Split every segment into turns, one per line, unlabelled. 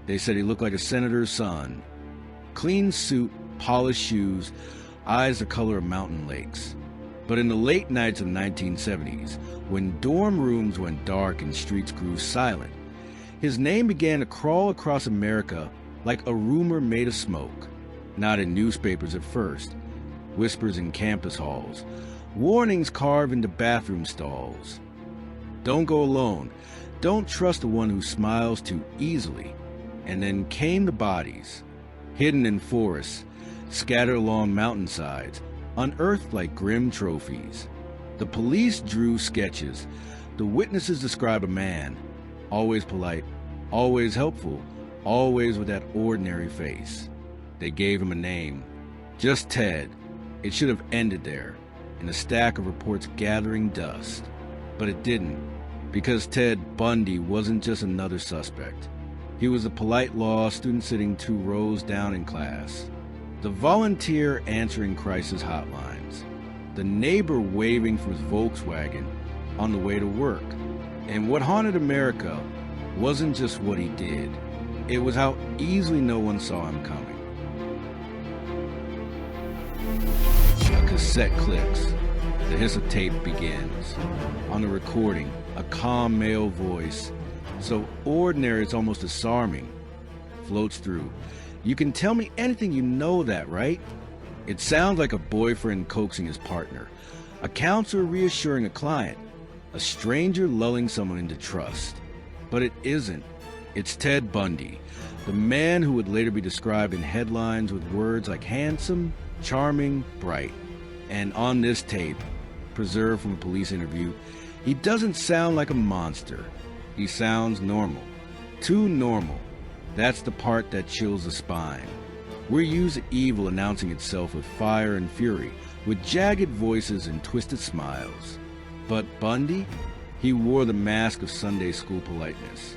They said he looked like a senator's son. Clean suit, polished shoes, eyes the color of mountain lakes. But in the late nights of the 1970s, when dorm rooms went dark and streets grew silent, his name began to crawl across America like a rumor made of smoke. Not in newspapers at first, whispers in campus halls, warnings carved into bathroom stalls. Don't go alone. Don't trust the one who smiles too easily. And then came the bodies, hidden in forests, scattered along mountainsides, unearthed like grim trophies. The police drew sketches. The witnesses describe a man, always polite, always helpful, always with that ordinary face. They gave him a name, just Ted. It should have ended there, in a stack of reports gathering dust. But it didn't, because Ted Bundy wasn't just another suspect. He was a polite law student sitting 2 rows down in class, the volunteer answering crisis hotlines, the neighbor waving from his Volkswagen on the way to work. And what haunted America wasn't just what he did, it was how easily no one saw him coming. A cassette clicks. The hiss of tape begins. On the recording, a calm male voice, so ordinary it's almost disarming, floats through. You can tell me anything, you know that, right? It sounds like a boyfriend coaxing his partner, a counselor reassuring a client, a stranger lulling someone into trust. But it isn't. It's Ted Bundy, the man who would later be described in headlines with words like handsome, charming, bright. And on this tape, preserved from a police interview, he doesn't sound like a monster. He sounds normal. Too normal. That's the part that chills the spine. We're used to evil announcing itself with fire and fury, with jagged voices and twisted smiles. But Bundy? He wore the mask of Sunday school politeness.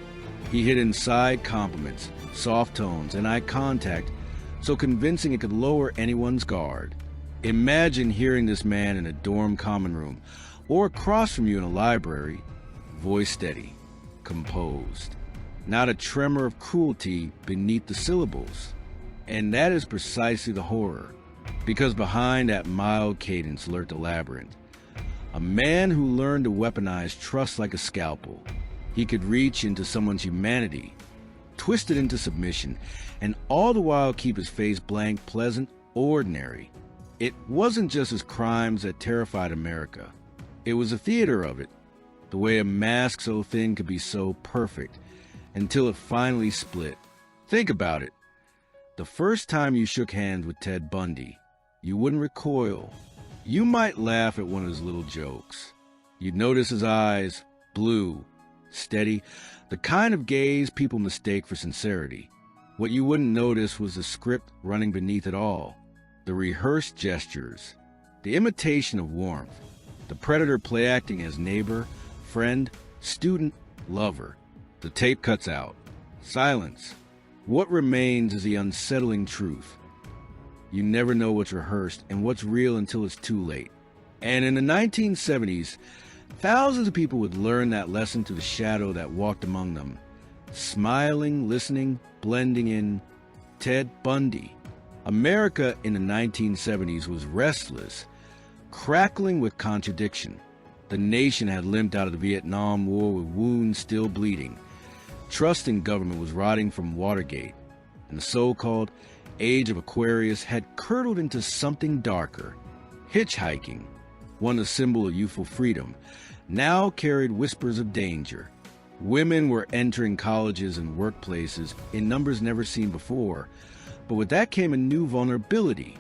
He hid inside compliments, soft tones, and eye contact, so convincing it could lower anyone's guard. Imagine hearing this man in a dorm common room, or across from you in a library, voice steady, composed. Not a tremor of cruelty beneath the syllables. And that is precisely the horror, because behind that mild cadence lurked a labyrinth. A man who learned to weaponize trust like a scalpel. He could reach into someone's humanity, twist it into submission, and all the while keep his face blank, pleasant, ordinary. It wasn't just his crimes that terrified America. It was a theater of it, the way a mask so thin could be so perfect, until it finally split. Think about it. The first time you shook hands with Ted Bundy, you wouldn't recoil. You might laugh at one of his little jokes. You'd notice his eyes, blue, steady, the kind of gaze people mistake for sincerity. What you wouldn't notice was the script running beneath it all, the rehearsed gestures, the imitation of warmth, the predator play-acting as neighbor, friend, student, lover. The tape cuts out. Silence. What remains is the unsettling truth. You never know what's rehearsed and what's real until it's too late. And in the 1970s, thousands of people would learn that lesson through the shadow that walked among them. Smiling, listening, blending in. Ted Bundy. America in the 1970s was restless, crackling with contradiction. The nation had limped out of the Vietnam War with wounds still bleeding. Trust in government was rotting from Watergate, and the so-called Age of Aquarius had curdled into something darker. Hitchhiking, once a symbol of youthful freedom, now carried whispers of danger. Women were entering colleges and workplaces in numbers never seen before, but with that came a new vulnerability.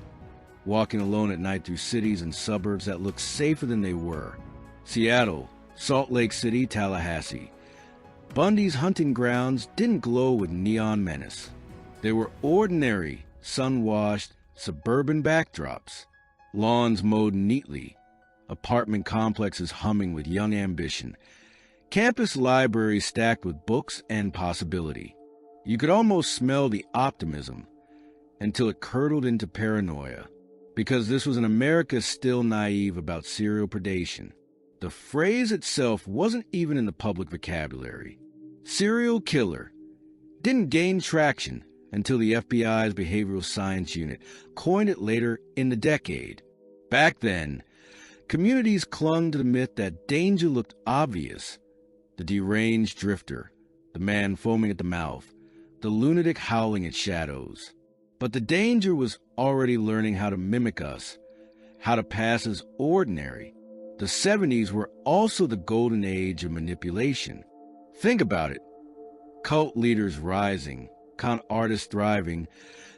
Walking alone at night through cities and suburbs that looked safer than they were. Seattle, Salt Lake City, Tallahassee. Bundy's hunting grounds didn't glow with neon menace. They were ordinary, sun-washed, suburban backdrops. Lawns mowed neatly. Apartment complexes humming with young ambition. Campus libraries stacked with books and possibility. You could almost smell the optimism until it curdled into paranoia. Because this was an America still naive about serial predation. The phrase itself wasn't even in the public vocabulary. Serial killer didn't gain traction until the FBI's behavioral science unit coined it later in the decade. Back then, communities clung to the myth that danger looked obvious. The deranged drifter, the man foaming at the mouth, the lunatic howling at shadows. But the danger was already learning how to mimic us, how to pass as ordinary. The 70s were also the golden age of manipulation. Think about it. Cult leaders rising, con artists thriving,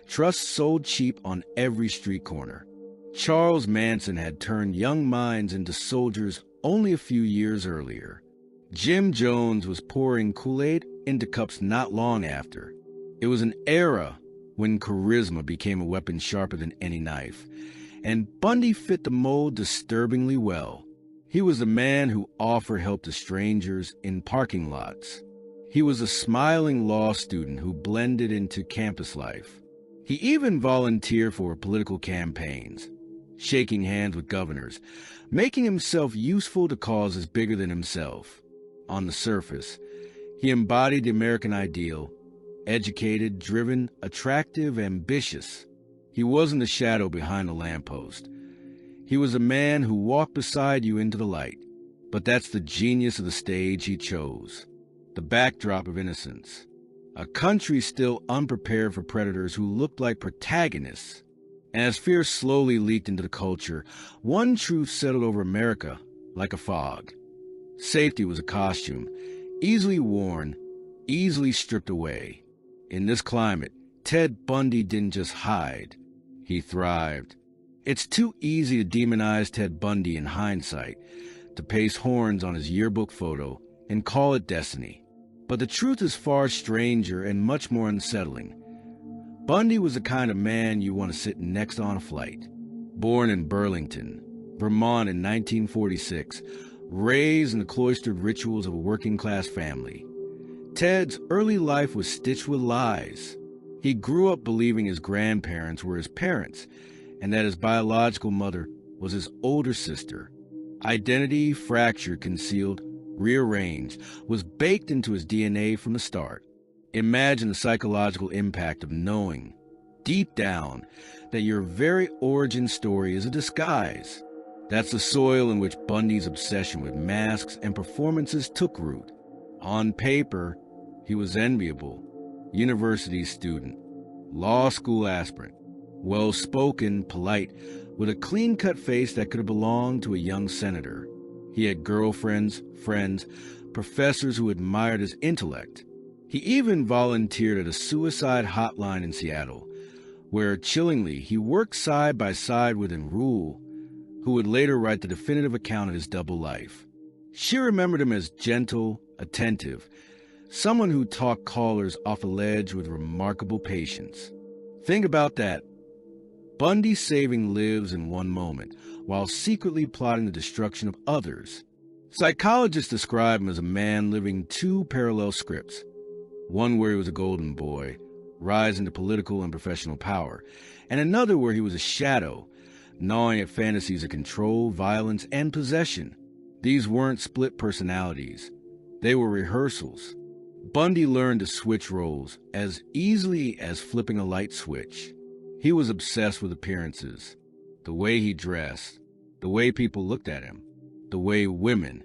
trust sold cheap on every street corner. Charles Manson had turned young minds into soldiers only a few years earlier. Jim Jones was pouring Kool-Aid into cups not long after. It was an era when charisma became a weapon sharper than any knife, and Bundy fit the mold disturbingly well. He was a man who offered help to strangers in parking lots. He was a smiling law student who blended into campus life. He even volunteered for political campaigns, shaking hands with governors, making himself useful to causes bigger than himself. On the surface, he embodied the American ideal: educated, driven, attractive, ambitious. He wasn't the shadow behind the lamppost. He was a man who walked beside you into the light. But that's the genius of the stage he chose. The backdrop of innocence. A country still unprepared for predators who looked like protagonists. And as fear slowly leaked into the culture, one truth settled over America like a fog. Safety was a costume, easily worn, easily stripped away. In this climate, Ted Bundy didn't just hide, he thrived. It's too easy to demonize Ted Bundy in hindsight, to paste horns on his yearbook photo and call it destiny. But the truth is far stranger and much more unsettling. Bundy was the kind of man you want to sit next on a flight. Born in Burlington, Vermont in 1946, raised in the cloistered rituals of a working-class family, Ted's early life was stitched with lies. He grew up believing his grandparents were his parents, and that his biological mother was his older sister. Identity, fractured, concealed, rearranged, was baked into his DNA from the start. Imagine the psychological impact of knowing, deep down, that your very origin story is a disguise. That's the soil in which Bundy's obsession with masks and performances took root. On paper, he was enviable. University student, law school aspirant, well-spoken, polite, with a clean-cut face that could have belonged to a young senator. He had girlfriends, friends, professors who admired his intellect. He even volunteered at a suicide hotline in Seattle, where, chillingly, he worked side by side with Rule, who would later write the definitive account of his double life. She remembered him as gentle, attentive, someone who talked callers off a ledge with remarkable patience. Think about that. Bundy saving lives in one moment, while secretly plotting the destruction of others. Psychologists describe him as a man living two parallel scripts. One where he was a golden boy, rising to political and professional power, and another where he was a shadow, gnawing at fantasies of control, violence, and possession. These weren't split personalities. They were rehearsals. Bundy learned to switch roles as easily as flipping a light switch. He was obsessed with appearances, the way he dressed, the way people looked at him, the way women,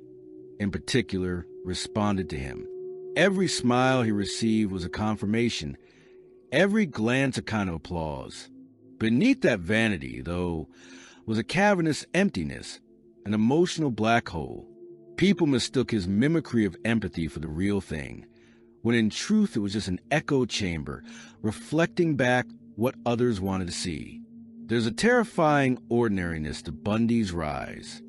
in particular, responded to him. Every smile he received was a confirmation, every glance a kind of applause. Beneath that vanity, though, was a cavernous emptiness, an emotional black hole. People mistook his mimicry of empathy for the real thing, when in truth it was just an echo chamber, reflecting back what others wanted to see. There's a terrifying ordinariness to Bundy's rise.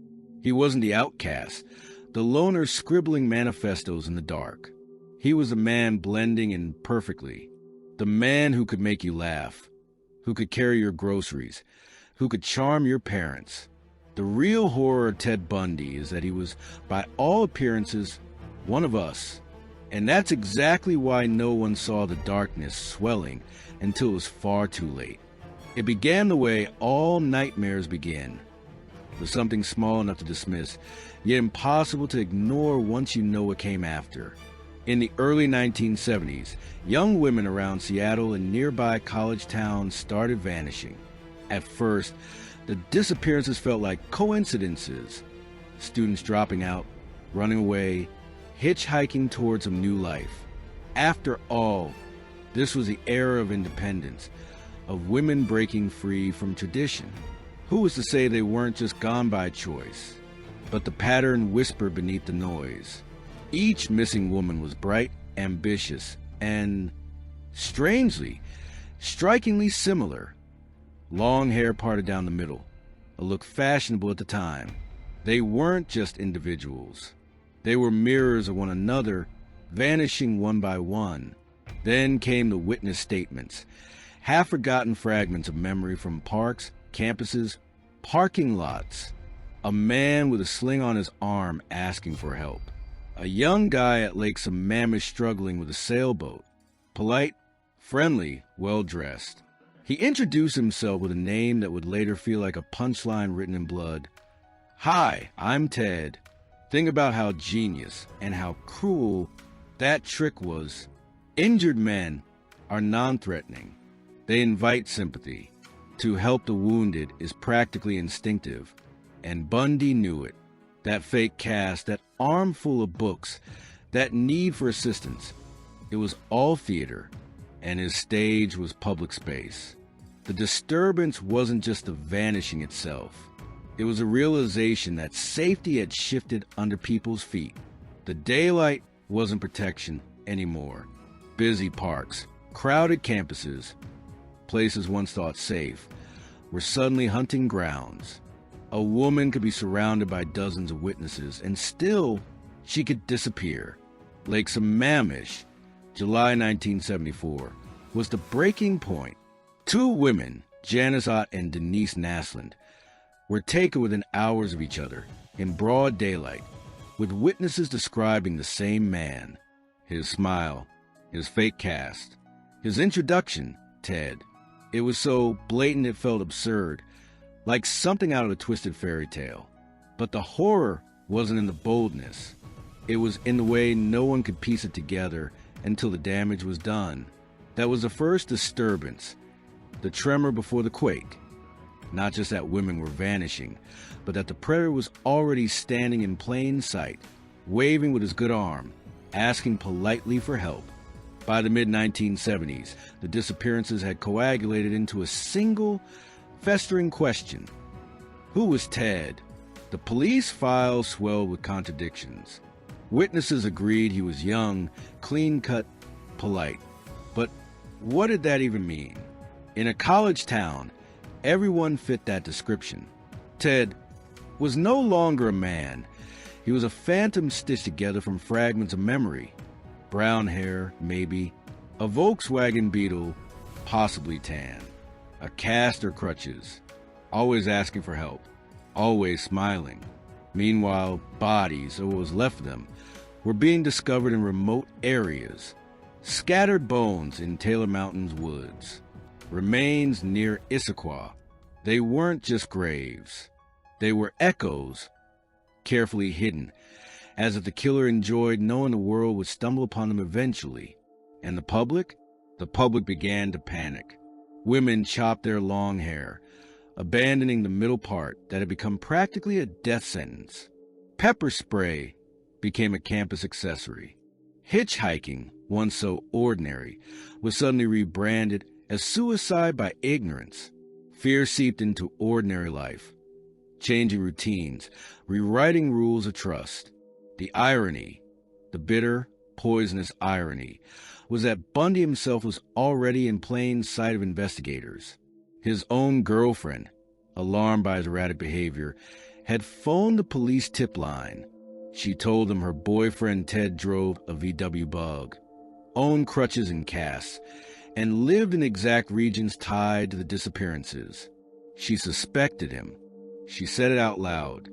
He wasn't the outcast, the loner scribbling manifestos in the dark. He was a man blending in perfectly, the man who could make you laugh, who could carry your groceries, who could charm your parents. The real horror of Ted Bundy is that he was, by all appearances, one of us. And that's exactly why no one saw the darkness swelling until it was far too late. It began the way all nightmares begin, with something small enough to dismiss, yet impossible to ignore once you know what came after. In the early 1970s, young women around Seattle and nearby college towns started vanishing. At first, the disappearances felt like coincidences. Students dropping out, running away, hitchhiking towards a new life. After all, this was the era of independence, of women breaking free from tradition. Who was to say they weren't just gone by choice? But the pattern whispered beneath the noise. Each missing woman was bright, ambitious, and, strangely, strikingly similar. Long hair parted down the middle, a look fashionable at the time. They weren't just individuals. They were mirrors of one another, vanishing one by one. Then came the witness statements, half-forgotten fragments of memory from parks, campuses, parking lots. A man with a sling on his arm asking for help. A young guy at Lake Sammamish struggling with a sailboat. Polite, friendly, well-dressed. He introduced himself with a name that would later feel like a punchline written in blood. "Hi, I'm Ted." Think about how genius and how cruel that trick was. Injured men are non-threatening. They invite sympathy. To help the wounded is practically instinctive. And Bundy knew it. That fake cast, that armful of books, that need for assistance. It was all theater, and his stage was public space. The disturbance wasn't just the vanishing itself. It was a realization that safety had shifted under people's feet. The daylight wasn't protection anymore. Busy parks, crowded campuses, places once thought safe, were suddenly hunting grounds. A woman could be surrounded by dozens of witnesses, and still she could disappear. Lake Sammamish, July 1974, was the breaking point. Two women, Janice Ott and Denise Naslund, were taken within hours of each other, in broad daylight, with witnesses describing the same man. His smile, his fake cast, his introduction, Ted. It was so blatant it felt absurd, like something out of a twisted fairy tale. But the horror wasn't in the boldness. It was in the way no one could piece it together until the damage was done. That was the first disturbance, the tremor before the quake. Not just that women were vanishing, but that the predator was already standing in plain sight, waving with his good arm, asking politely for help. By the mid-1970s, the disappearances had coagulated into a single, festering question. Who was Ted? The police file swelled with contradictions. Witnesses agreed he was young, clean-cut, polite. But what did that even mean? In a college town, everyone fit that description. Ted was no longer a man. He was a phantom stitched together from fragments of memory. Brown hair, maybe. A Volkswagen Beetle, possibly tan. A cast or crutches. Always asking for help. Always smiling. Meanwhile, bodies, or what was left of them, were being discovered in remote areas. Scattered bones in Taylor Mountain's woods. Remains near Issaquah. They weren't just graves. They were echoes, carefully hidden, as if the killer enjoyed knowing the world would stumble upon them eventually. And the public? The public began to panic. Women chopped their long hair, abandoning the middle part that had become practically a death sentence. Pepper spray became a campus accessory. Hitchhiking, once so ordinary, was suddenly rebranded as suicide by ignorance. Fear seeped into ordinary life, changing routines, rewriting rules of trust. The irony, the bitter, poisonous irony, was that Bundy himself was already in plain sight of investigators. His own girlfriend, alarmed by his erratic behavior, had phoned the police tip line. She told them her boyfriend Ted drove a VW Bug, owned crutches and casts, and lived in exact regions tied to the disappearances. She suspected him. She said it out loud.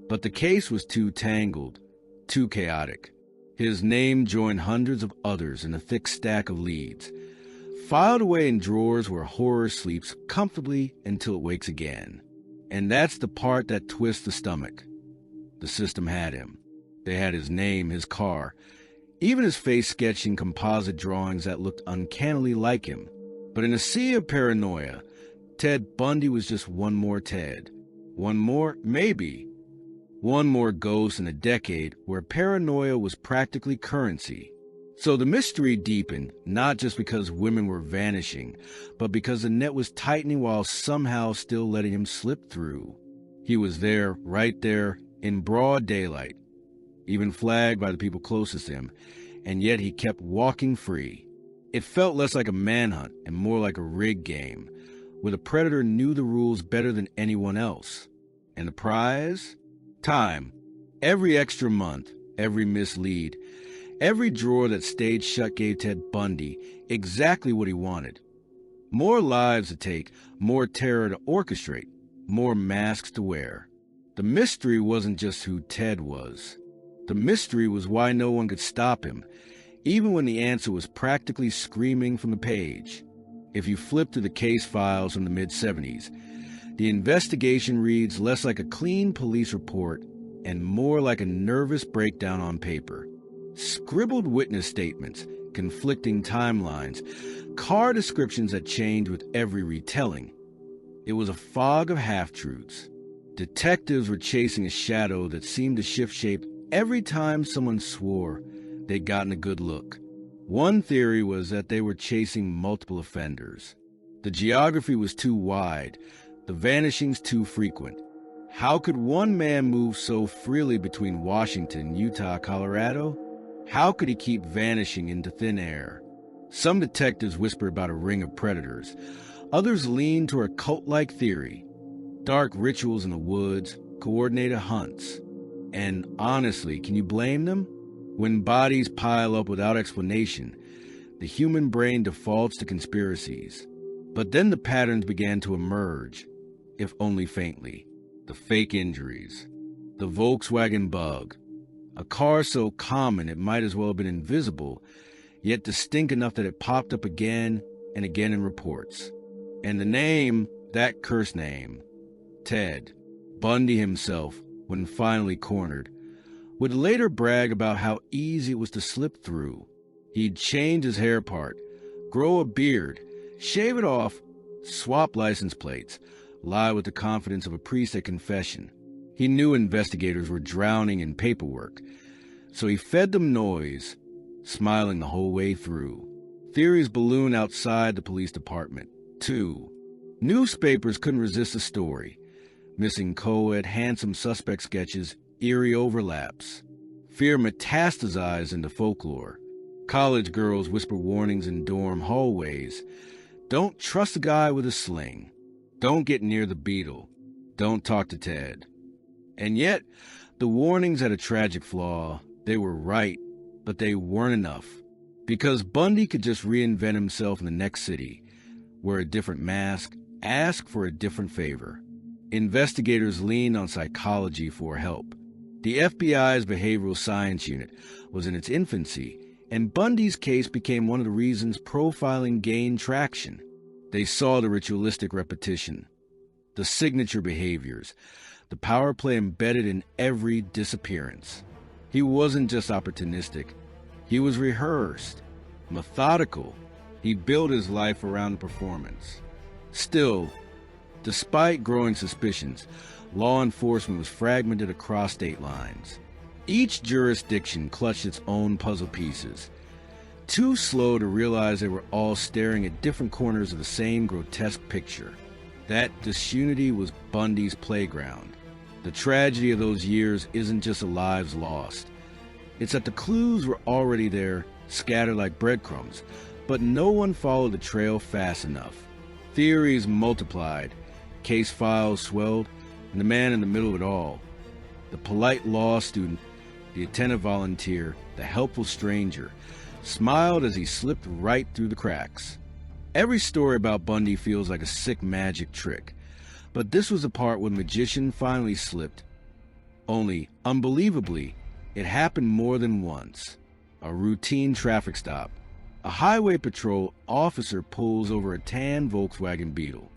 But the case was too tangled, too chaotic. His name joined hundreds of others in a thick stack of leads, filed away in drawers where horror sleeps comfortably until it wakes again. And that's the part that twists the stomach. The system had him. They had his name, his car, even his face sketched in composite drawings that looked uncannily like him. But in a sea of paranoia, Ted Bundy was just one more Ted. One more, maybe. One more ghost in a decade where paranoia was practically currency. So the mystery deepened, not just because women were vanishing, but because the net was tightening while somehow still letting him slip through. He was there, right there, in broad daylight, even flagged by the people closest to him, and yet he kept walking free. It felt less like a manhunt and more like a rigged game, where the predator knew the rules better than anyone else. And the prize? Time. Every extra month, every mislead, every drawer that stayed shut gave Ted Bundy exactly what he wanted. More lives to take, more terror to orchestrate, more masks to wear. The mystery wasn't just who Ted was. The mystery was why no one could stop him, even when the answer was practically screaming from the page. If you flip to the case files from the mid-70s, the investigation reads less like a clean police report and more like a nervous breakdown on paper. Scribbled witness statements, conflicting timelines, car descriptions that changed with every retelling. It was a fog of half-truths. Detectives were chasing a shadow that seemed to shift shape every time someone swore they'd gotten a good look. One theory was that they were chasing multiple offenders. The geography was too wide, the vanishings too frequent. How could one man move so freely between Washington, Utah, Colorado? How could he keep vanishing into thin air? Some detectives whispered about a ring of predators. Others leaned toward a cult-like theory. Dark rituals in the woods, coordinated hunts. And honestly, can you blame them? When bodies pile up without explanation, the human brain defaults to conspiracies. But then the patterns began to emerge, if only faintly. The fake injuries, the Volkswagen bug, a car so common it might as well have been invisible, yet distinct enough that it popped up again and again in reports. And the name, that cursed name, Ted Bundy himself, when finally cornered, would later brag about how easy it was to slip through. He'd change his hair part, grow a beard, shave it off, swap license plates, lie with the confidence of a priest at confession. He knew investigators were drowning in paperwork, so he fed them noise, smiling the whole way through. Theories ballooned outside the police department, too. Newspapers couldn't resist the story. Missing co-ed, handsome suspect sketches, eerie overlaps. Fear metastasized into folklore. College girls whisper warnings in dorm hallways. Don't trust a guy with a sling. Don't get near the beetle. Don't talk to Ted. And yet, the warnings had a tragic flaw. They were right, but they weren't enough. Because Bundy could just reinvent himself in the next city, wear a different mask, ask for a different favor. Investigators leaned on psychology for help. The FBI's behavioral science unit was in its infancy, and Bundy's case became one of the reasons profiling gained traction. They saw the ritualistic repetition, the signature behaviors, the power play embedded in every disappearance. He wasn't just opportunistic. He was rehearsed, methodical. He built his life around the performance. Still, despite growing suspicions, law enforcement was fragmented across state lines. Each jurisdiction clutched its own puzzle pieces, too slow to realize they were all staring at different corners of the same grotesque picture. That disunity was Bundy's playground. The tragedy of those years isn't just the lives lost. It's that the clues were already there, scattered like breadcrumbs, but no one followed the trail fast enough. Theories multiplied, case files swelled, and the man in the middle of it all, the polite law student, the attentive volunteer, the helpful stranger, smiled as he slipped right through the cracks. Every story about Bundy feels like a sick magic trick, but this was the part where the magician finally slipped. Only, unbelievably, it happened more than once. A routine traffic stop. A highway patrol officer pulls over a tan Volkswagen Beetle.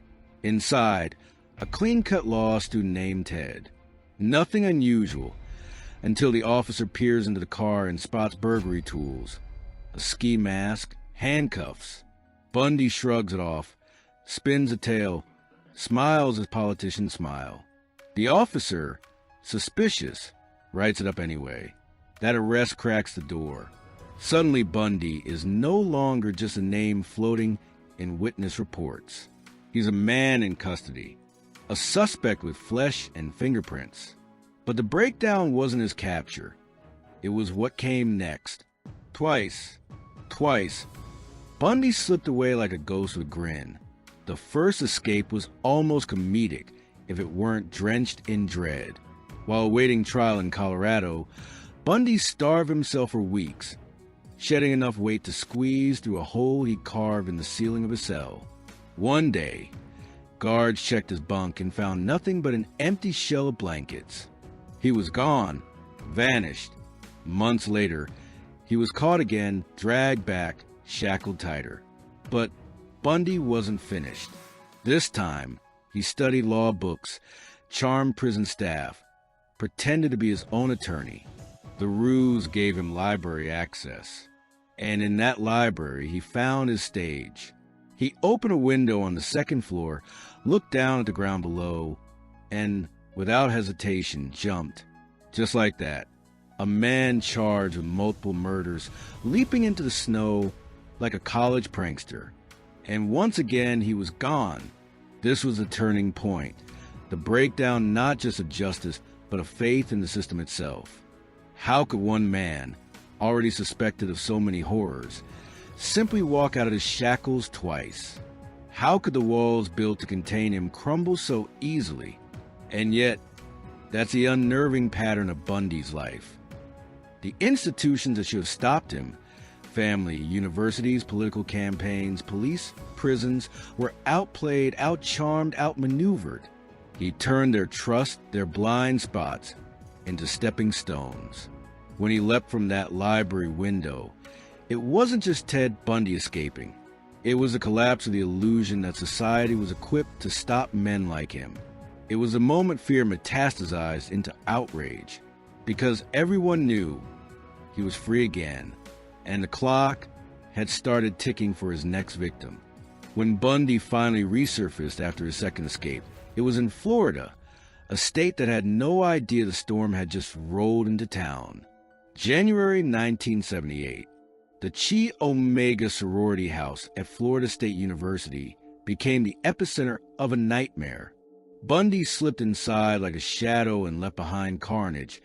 Inside, a clean-cut law student named Ted. Nothing unusual. until the officer peers into the car and spots burglary tools, a ski mask, handcuffs. Bundy shrugs it off, spins a tail, smiles as politicians smile. The officer, suspicious, writes it up anyway. That arrest cracks the door. Suddenly Bundy is no longer just a name floating in witness reports. He's a man in custody, a suspect with flesh and fingerprints. But the breakdown wasn't his capture. It was what came next. Twice, Bundy slipped away like a ghost with a grin. The first escape was almost comedic if it weren't drenched in dread. While awaiting trial in Colorado, Bundy starved himself for weeks, shedding enough weight to squeeze through a hole he carved in the ceiling of his cell. One day, guards checked his bunk and found nothing but an empty shell of blankets. He was gone, vanished. Months later, he was caught again, dragged back, shackled tighter. But Bundy wasn't finished. This time, he studied law books, charmed prison staff, pretended to be his own attorney. The ruse gave him library access. And in that library, he found his stage. He opened a window on the second floor, looked down at the ground below, and without hesitation, jumped. Just like that, a man charged with multiple murders, leaping into the snow like a college prankster. And once again, he was gone. This was a turning point, the breakdown not just of justice, but of faith in the system itself. How could one man, already suspected of so many horrors, simply walk out of his shackles twice? How could the walls built to contain him crumble so easily? And yet, that's the unnerving pattern of Bundy's life. The institutions that should have stopped him, family, universities, political campaigns, police, prisons, were outplayed, outcharmed, outmaneuvered. He turned their trust, their blind spots, into stepping stones. When he leapt from that library window, it wasn't just Ted Bundy escaping. It was the collapse of the illusion that society was equipped to stop men like him. It was the moment fear metastasized into outrage, because everyone knew he was free again, and the clock had started ticking for his next victim. When Bundy finally resurfaced after his second escape, it was in Florida, a state that had no idea the storm had just rolled into town. January 1978, the Chi Omega sorority house at Florida State University became the epicenter of a nightmare. Bundy slipped inside like a shadow and left behind carnage,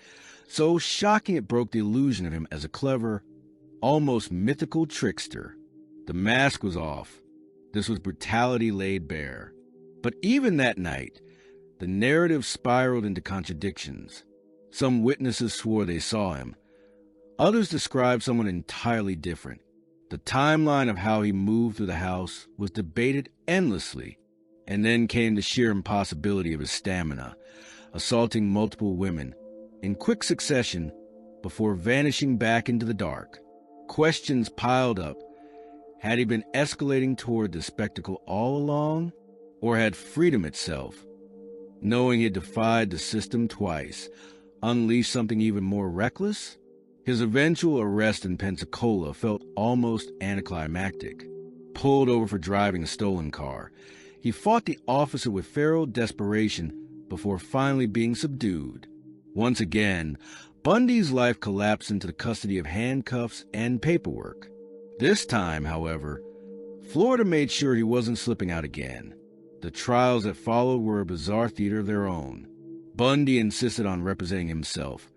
so shocking it broke the illusion of him as a clever, almost mythical trickster. The mask was off. This was brutality laid bare. But even that night, the narrative spiraled into contradictions. Some witnesses swore they saw him. Others described someone entirely different. The timeline of how he moved through the house was debated endlessly. And then came the sheer impossibility of his stamina, assaulting multiple women in quick succession before vanishing back into the dark. Questions piled up. Had he been escalating toward the spectacle all along? Or had freedom itself, knowing he had defied the system twice, unleashed something even more reckless? His eventual arrest in Pensacola felt almost anticlimactic. Pulled over for driving a stolen car, he fought the officer with feral desperation before finally being subdued. Once again, Bundy's life collapsed into the custody of handcuffs and paperwork. This time, however, Florida made sure he wasn't slipping out again. The trials that followed were a bizarre theater of their own. Bundy insisted on representing himself,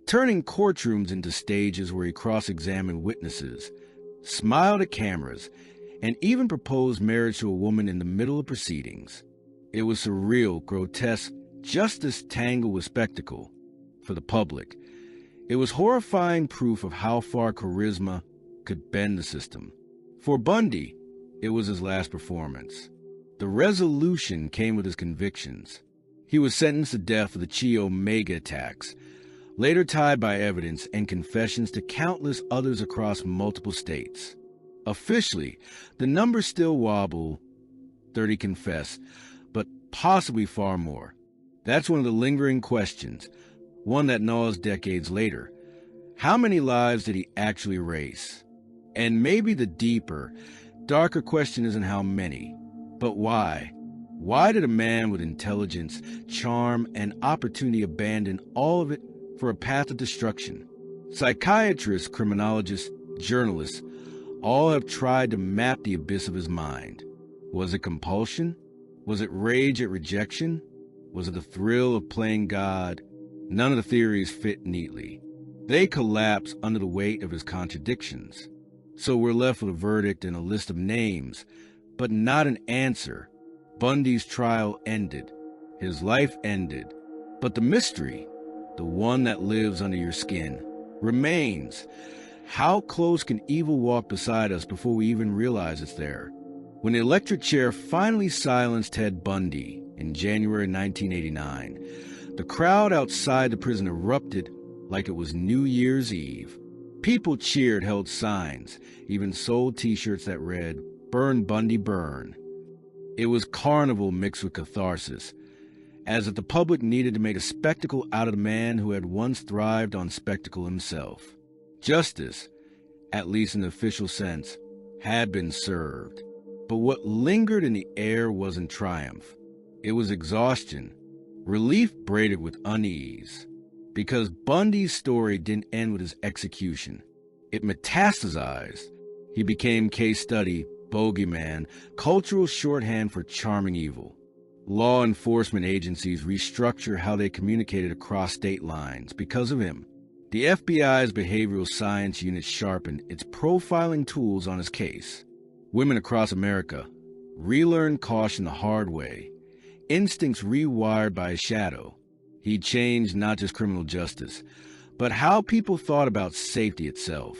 turning courtrooms into stages where he cross-examined witnesses, smiled at cameras, and even proposed marriage to a woman in the middle of proceedings. It was surreal, grotesque, just as tangled with spectacle. For the public, it was horrifying proof of how far charisma could bend the system. For Bundy, it was his last performance. The resolution came with his convictions. He was sentenced to death for the Chi Omega attacks, later tied by evidence and confessions to countless others across multiple states. Officially, the numbers still wobble, 30 confess, but possibly far more. That's one of the lingering questions. one that gnaws decades later. How many lives did he actually erase? And maybe the deeper, darker question isn't how many, but why? Why did a man with intelligence, charm, and opportunity abandon all of it for a path of destruction? Psychiatrists, criminologists, journalists, all have tried to map the abyss of his mind. Was it compulsion? Was it rage at rejection? Was it the thrill of playing God? None of the theories fit neatly. They collapse under the weight of his contradictions. So we're left with a verdict and a list of names, but not an answer. Bundy's trial ended. His life ended. But the mystery, the one that lives under your skin, remains. How close can evil walk beside us before we even realize it's there? When the electric chair finally silenced Ted Bundy in January 1989, the crowd outside the prison erupted like it was New Year's Eve. People cheered, held signs, even sold t-shirts that read, "Burn Bundy, burn." It was carnival mixed with catharsis, as if the public needed to make a spectacle out of the man who had once thrived on spectacle himself. Justice, at least in the official sense, had been served. But what lingered in the air wasn't triumph. It was exhaustion, relief braided with unease. Because Bundy's story didn't end with his execution. It metastasized. He became case study, bogeyman, cultural shorthand for charming evil. Law enforcement agencies restructured how they communicated across state lines because of him. The FBI's behavioral science unit sharpened its profiling tools on his case. Women across America relearned caution the hard way, instincts rewired by his shadow. He changed not just criminal justice, but how people thought about safety itself.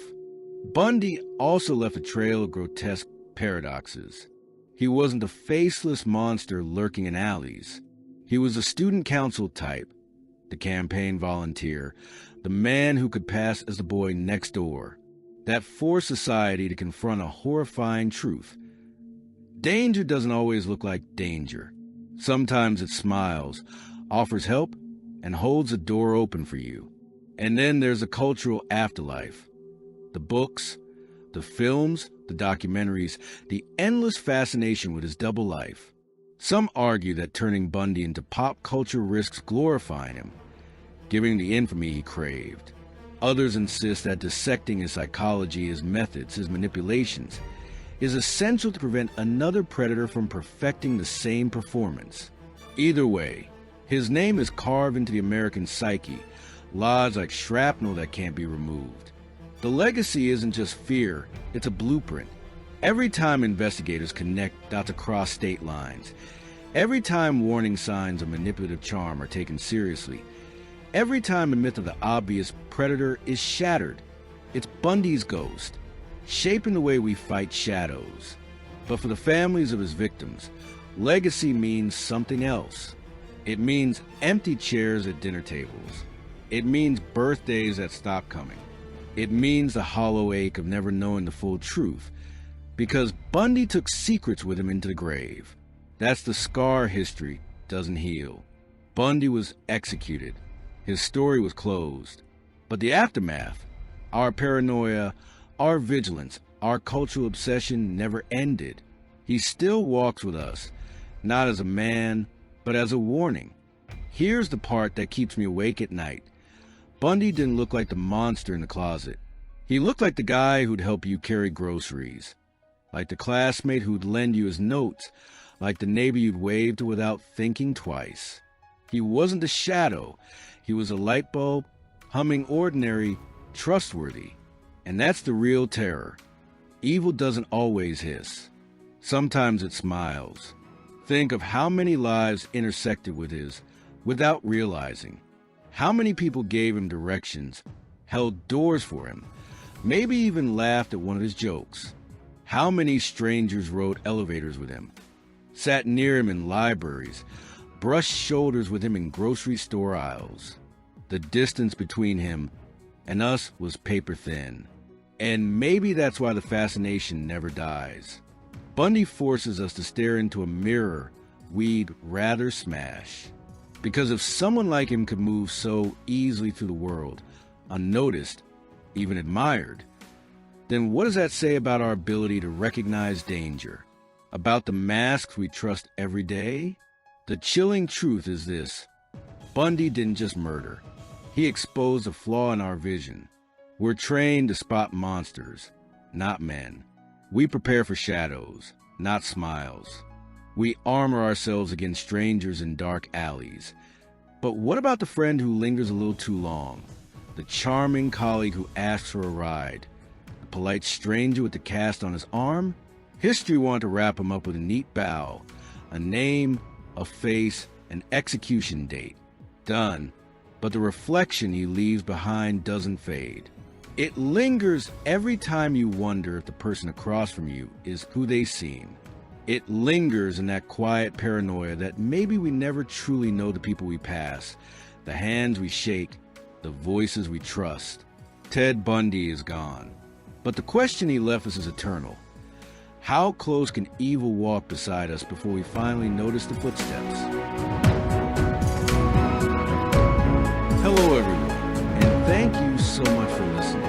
Bundy also left a trail of grotesque paradoxes. He wasn't a faceless monster lurking in alleys. He was a student council type, the campaign volunteer, the man who could pass as the boy next door, that forced society to confront a horrifying truth. Danger doesn't always look like danger. Sometimes it smiles, offers help, and holds a door open for you. And then there's a cultural afterlife. The books, the films, the documentaries, the endless fascination with his double life. Some argue that turning Bundy into pop culture risks glorifying him, giving the infamy he craved. Others insist that dissecting his psychology, his methods, his manipulations, is essential to prevent another predator from perfecting the same performance. Either way, his name is carved into the American psyche, lodged like shrapnel that can't be removed. The legacy isn't just fear, it's a blueprint. Every time investigators connect dots across state lines, every time warning signs of manipulative charm are taken seriously, every time the myth of the obvious predator is shattered, it's Bundy's ghost, shaping the way we fight shadows. But for the families of his victims, legacy means something else. It means empty chairs at dinner tables. It means birthdays that stop coming. It means the hollow ache of never knowing the full truth, because Bundy took secrets with him into the grave. That's the scar history doesn't heal. Bundy was executed. His story was closed. But the aftermath, our paranoia, our vigilance, our cultural obsession never ended. He still walks with us, not as a man, but as a warning. Here's the part that keeps me awake at night. Bundy didn't look like the monster in the closet. He looked like the guy who'd help you carry groceries, like the classmate who'd lend you his notes, like the neighbor you'd wave to without thinking twice. He wasn't a shadow. He was a light bulb, humming ordinary, trustworthy. And that's the real terror. Evil doesn't always hiss. Sometimes it smiles. Think of how many lives intersected with his without realizing. How many people gave him directions, held doors for him, maybe even laughed at one of his jokes. How many strangers rode elevators with him, sat near him in libraries, brushed shoulders with him in grocery store aisles. The distance between him and us was paper thin. And maybe that's why the fascination never dies. Bundy forces us to stare into a mirror we'd rather smash. Because if someone like him could move so easily through the world, unnoticed, even admired, then what does that say about our ability to recognize danger? About the masks we trust every day? The chilling truth is this: Bundy didn't just murder. He exposed a flaw in our vision. We're trained to spot monsters, not men. We prepare for shadows, not smiles. We armor ourselves against strangers in dark alleys. But what about the friend who lingers a little too long? The charming colleague who asks for a ride? The polite stranger with the cast on his arm? History wanted to wrap him up with a neat bow, a name, a face, an execution date. Done. But the reflection he leaves behind doesn't fade. It lingers every time you wonder if the person across from you is who they seem. It lingers in that quiet paranoia that maybe we never truly know the people we pass, the hands we shake, the voices we trust. Ted Bundy is gone. But the question he left us is eternal. How close can evil walk beside us before we finally notice the footsteps? Hello, everyone, and thank you so much for listening.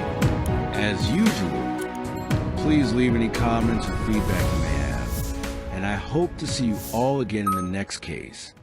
As usual, please leave any comments or feedback you may have, and I hope to see you all again in the next case.